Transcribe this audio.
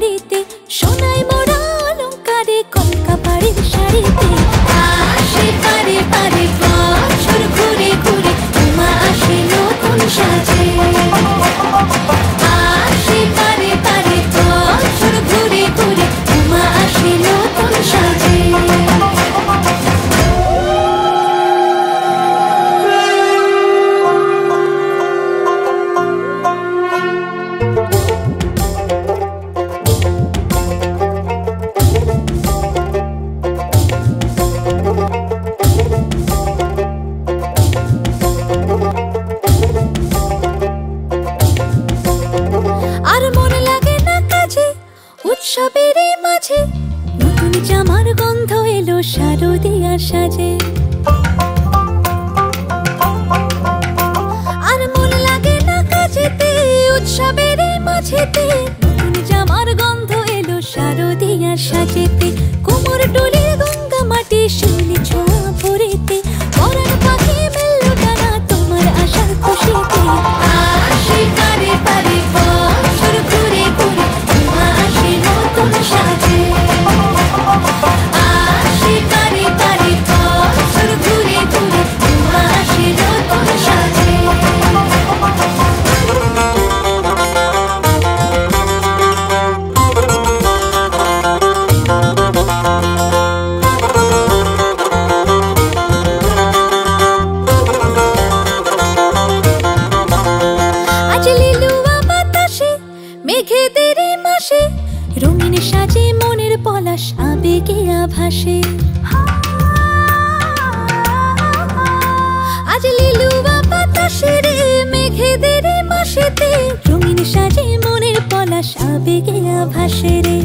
বাড়িতে সোনায় মোড়া অলংকারে কলকা পাড়ের শাড়িতে আসে পারে পারে বছর ঘুরে ঘুরে উমা আসে নতুন সাজে আসে পারে পারে বছর ঘুরে ঘুরে উমা আসে নতুন সাজে উৎসবের মাঝে নতুন জামার গন্ধ এলো শারদিয়ার সাজে আর মন লাগে না কাজেতে উৎসবের মাঝেতে নতুন জামার গন্ধ এলো শারদিয়ার সাজেতে কোমর ডোলে গঙ্গা মাটি শিউলি ছোঁয়া ভরেতে পরাণ পাখি মেললো ডানা তোমার আশার খুশিতে আসে পারে পারে বছর ঘুরে ঘুরে উমা আসে নতুন সাজে আসে পারে পারে বছর ঘুরে ঘুরে উমা আসে নতুন সাজে মেঘেদের মাসে রঙিন সাজে মনের পলাশ আবেগে আভাসে আজ লিলুয়া বাতাসে রে মেঘেদের মাসেতে রঙিন সাজে মনের পলাশ আবেগে আভাসে রে